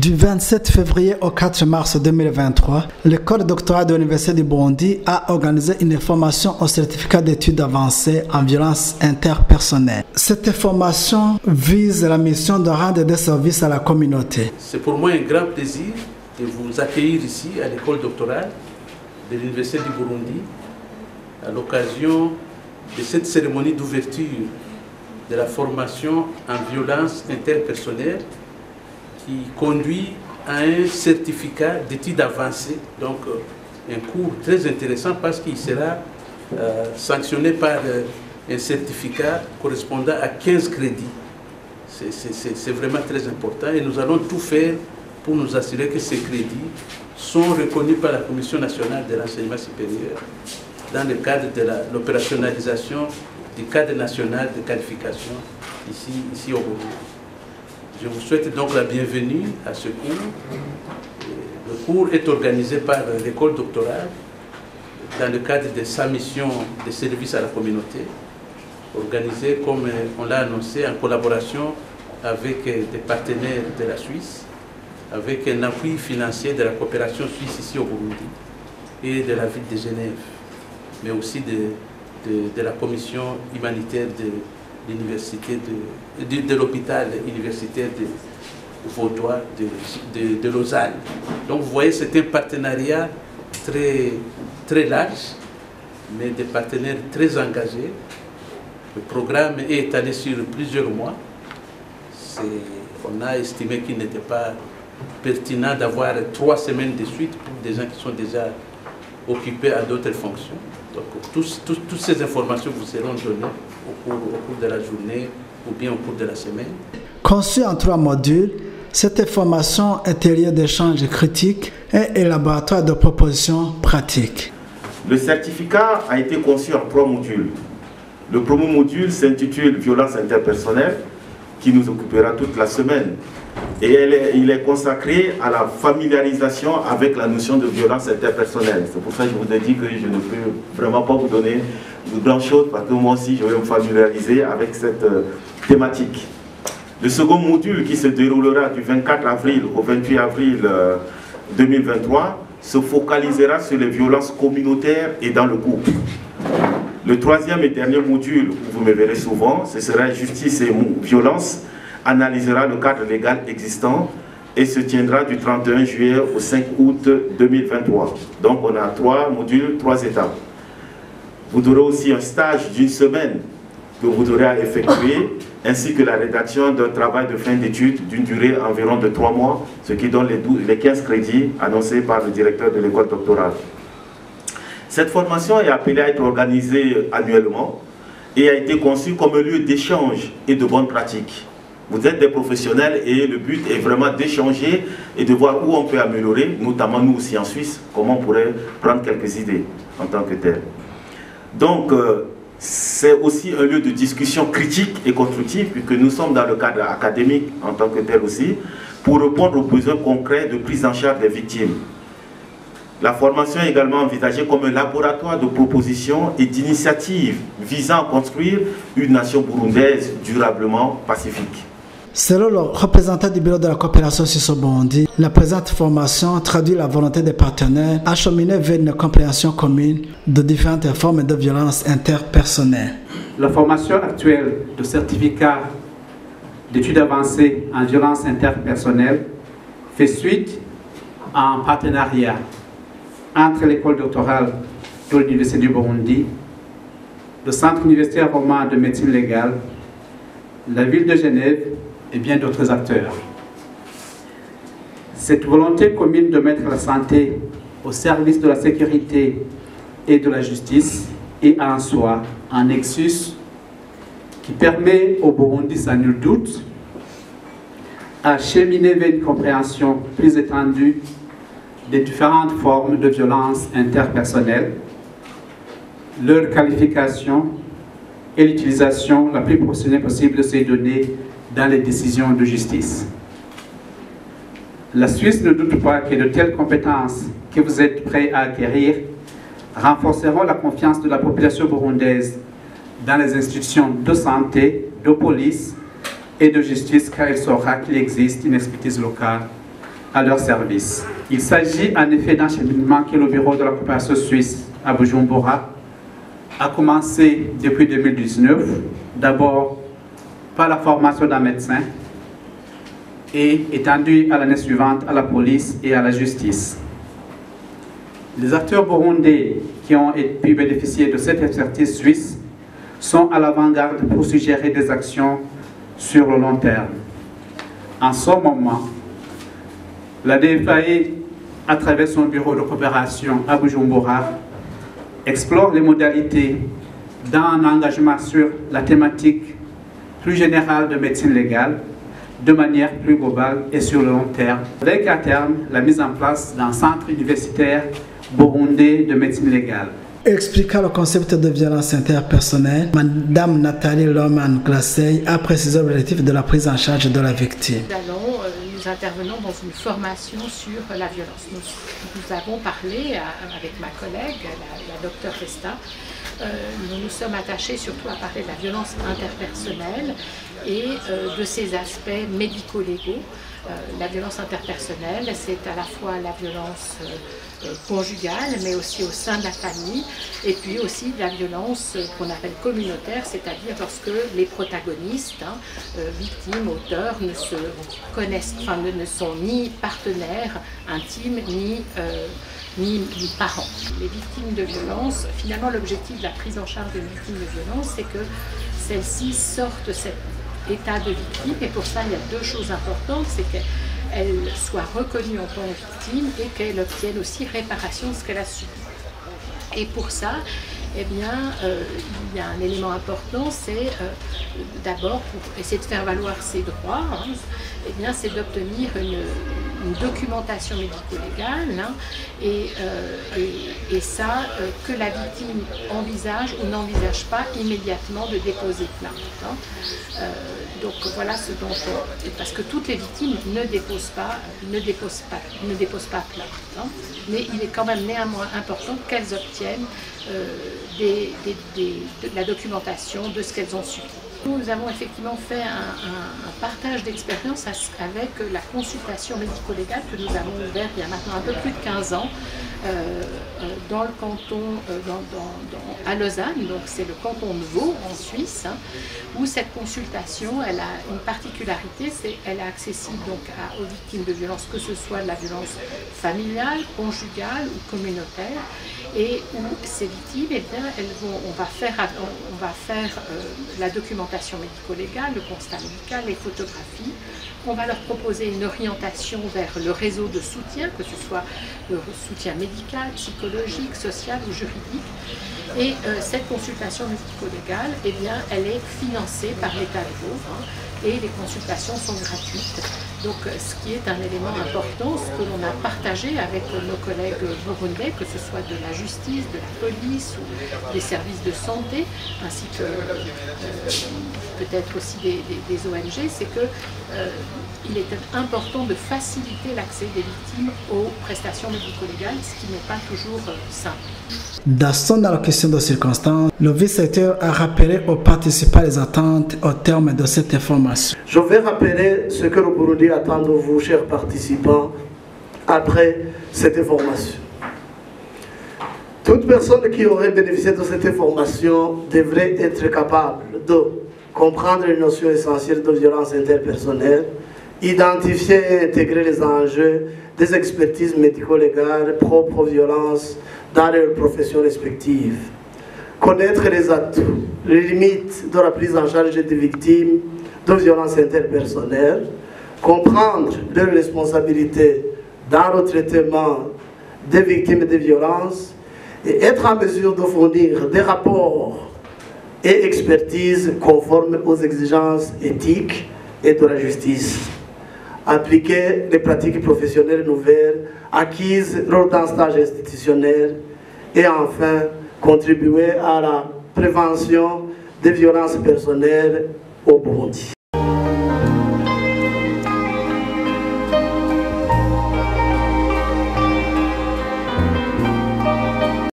Du 27 février au 4 mars 2023, l'école doctorale de l'Université du Burundi a organisé une formation au certificat d'études avancées en violence interpersonnelle. Cette formation vise la mission de rendre des services à la communauté. C'est pour moi un grand plaisir de vous accueillir ici à l'école doctorale de l'Université du Burundi à l'occasion de cette cérémonie d'ouverture de la formation en violence interpersonnelle qui conduit à un certificat d'études avancées, donc un cours très intéressant parce qu'il sera sanctionné par un certificat correspondant à 15 crédits. C'est vraiment très important et nous allons tout faire pour nous assurer que ces crédits sont reconnus par la Commission nationale de l'enseignement supérieur dans le cadre de l'opérationnalisation du cadre national de qualification ici au Burundi. Je vous souhaite donc la bienvenue à ce cours. Le cours est organisé par l'école doctorale dans le cadre de sa mission de service à la communauté, organisée, comme on l'a annoncé, en collaboration avec des partenaires de la Suisse, avec un appui financier de la coopération suisse ici au Burundi et de la ville de Genève, mais aussi de la commission humanitaire de l'université de l'hôpital universitaire de Vaudois de Lausanne. Donc vous voyez, c'est un partenariat très large, mais des partenaires très engagés. Le programme est étalé sur plusieurs mois. On a estimé qu'il n'était pas pertinent d'avoir 3 semaines de suite pour des gens qui sont déjà occupés à d'autres fonctions. Donc toutes ces informations vous seront données au cours de la journée ou bien au cours de la semaine. Conçue en 3 modules, cette formation est un lieu d'échange critique et un laboratoire de propositions pratiques. Le certificat a été conçu en 3 modules. Le premier module s'intitule « Violence interpersonnelle » qui nous occupera toute la semaine. Et il est consacré à la familiarisation avec la notion de violence interpersonnelle. C'est pour ça que je vous ai dit que je ne peux vraiment pas vous donner de grandes choses parce que moi aussi je vais me familiariser avec cette thématique. Le second module qui se déroulera du 24 avril au 28 avril 2023 se focalisera sur les violences communautaires et dans le couple. Le troisième et dernier module, vous me verrez souvent, ce sera justice et violence, analysera le cadre légal existant et se tiendra du 31 juillet au 5 août 2023. Donc on a 3 modules, 3 étapes. Vous aurez aussi un stage d'1 semaine que vous aurez à effectuer, ainsi que la rédaction d'un travail de fin d'études d'une durée environ de 3 mois, ce qui donne les 15 crédits annoncés par le directeur de l'école doctorale. Cette formation est appelée à être organisée annuellement et a été conçue comme un lieu d'échange et de bonnes pratiques. Vous êtes des professionnels et le but est vraiment d'échanger et de voir où on peut améliorer, notamment nous aussi en Suisse, comment on pourrait prendre quelques idées en tant que tel. Donc, c'est aussi un lieu de discussion critique et constructive, puisque nous sommes dans le cadre académique en tant que tel aussi, pour répondre aux besoins concrets de prise en charge des victimes. La formation est également envisagée comme un laboratoire de propositions et d'initiatives visant à construire une nation burundaise durablement pacifique. Selon le représentant du bureau de la coopération suisse-burundi, la présente formation traduit la volonté des partenaires à cheminer vers une compréhension commune de différentes formes de violence interpersonnelle. La formation actuelle de certificat d'études avancées en violence interpersonnelle fait suite à un partenariat entre l'école doctorale de l'Université du Burundi, le Centre universitaire roman de médecine légale, la ville de Genève et bien d'autres acteurs. Cette volonté commune de mettre la santé au service de la sécurité et de la justice est en soi un nexus qui permet au Burundi, sans nul doute, à cheminer vers une compréhension plus étendue des différentes formes de violence interpersonnelle, leur qualification et l'utilisation la plus professionnelle possible de ces données dans les décisions de justice. La Suisse ne doute pas que de telles compétences que vous êtes prêts à acquérir renforceront la confiance de la population burundaise dans les institutions de santé, de police et de justice, car il saura qu'il existe une expertise locale à leur service. Il s'agit en effet d'un cheminement que le Bureau de la coopération suisse à Bujumbura a commencé depuis 2019, d'abord par la formation d'un médecin et étendu à l'année suivante à la police et à la justice. Les acteurs burundais qui ont pu bénéficier de cette expertise suisse sont à l'avant-garde pour suggérer des actions sur le long terme. En ce moment, la DFAE, à travers son bureau de coopération à Bujumbura, explore les modalités d'un engagement sur la thématique plus générale de médecine légale, de manière plus globale et sur le long terme, avec à terme la mise en place d'un centre universitaire burundais de médecine légale. Expliquant le concept de violence interpersonnelle, Madame Nathalie Lohmann-Glassey a précisé l'objectif de la prise en charge de la victime. Nous intervenons dans une formation sur la violence. Nous avons parlé avec ma collègue, la docteure Resta. Nous nous sommes attachés surtout à parler de la violence interpersonnelle et de ses aspects médico-légaux. La violence interpersonnelle, c'est à la fois la violence conjugale, mais aussi au sein de la famille, et puis aussi de la violence qu'on appelle communautaire, c'est-à-dire lorsque les protagonistes, victimes, auteurs, ne se connaissent, enfin ne sont ni partenaires intimes, ni parents. Les victimes de violence, finalement l'objectif de la prise en charge des victimes de violence, c'est que celles-ci sortent de cet état de victime, et pour ça il y a deux choses importantes, c'est qu'elles soient reconnues en tant que victimes et qu'elles obtiennent aussi réparation de ce qu'elle a subi. Et pour ça, eh bien, il y a un élément important, c'est d'abord pour essayer de faire valoir ses droits, eh bien, c'est d'obtenir une documentation médico-légale et ça, que la victime envisage ou n'envisage pas immédiatement de déposer plainte. Donc voilà ce dont parce que toutes les victimes ne déposent pas plainte. Mais il est quand même néanmoins important qu'elles obtiennent de la documentation de ce qu'elles ont subi. Nous avons effectivement fait un partage d'expérience avec la consultation médico-légale que nous avons ouverte il y a maintenant un peu plus de 15 ans dans le canton, à Lausanne, donc c'est le canton de Vaud en Suisse, où cette consultation, elle a une particularité, c'est qu'elle est accessible donc aux victimes de violences, que ce soit de la violence familiale, conjugale ou communautaire, et où ces victimes, eh bien, on va faire la documentation médico-légale, le constat médical, les photographies. On va leur proposer une orientation vers le réseau de soutien, que ce soit le soutien médical, psychologique, social ou juridique. Et cette consultation médico-légale, eh bien, elle est financée par l'État de Vaud, et les consultations sont gratuites. Donc ce qui est un élément important, ce que l'on a partagé avec nos collègues burundais, que ce soit de la justice, de la police ou des services de santé, ainsi que peut-être aussi des ONG, c'est qu'il est important de faciliter l'accès des victimes aux prestations médico-légales, ce qui n'est pas toujours simple. Dans son allocution de circonstances, le vice-recteur a rappelé aux participants les attentes au terme de cette information. Je vais rappeler ce que le Burundi attend de vous, chers participants, après cette information. Toute personne qui aurait bénéficié de cette information devrait être capable de comprendre les notions essentielles de violence interpersonnelle, identifier et intégrer les enjeux des expertises médico-légales propres aux violences dans leurs professions respectives, connaître les atouts, les limites de la prise en charge des victimes de violences interpersonnelles, comprendre leurs responsabilités dans le traitement des victimes de violences et être en mesure de fournir des rapports et expertises conformes aux exigences éthiques et de la justice. Appliquer les pratiques professionnelles nouvelles acquises lors d'un stage institutionnel et enfin contribuer à la prévention des violences personnelles au Burundi.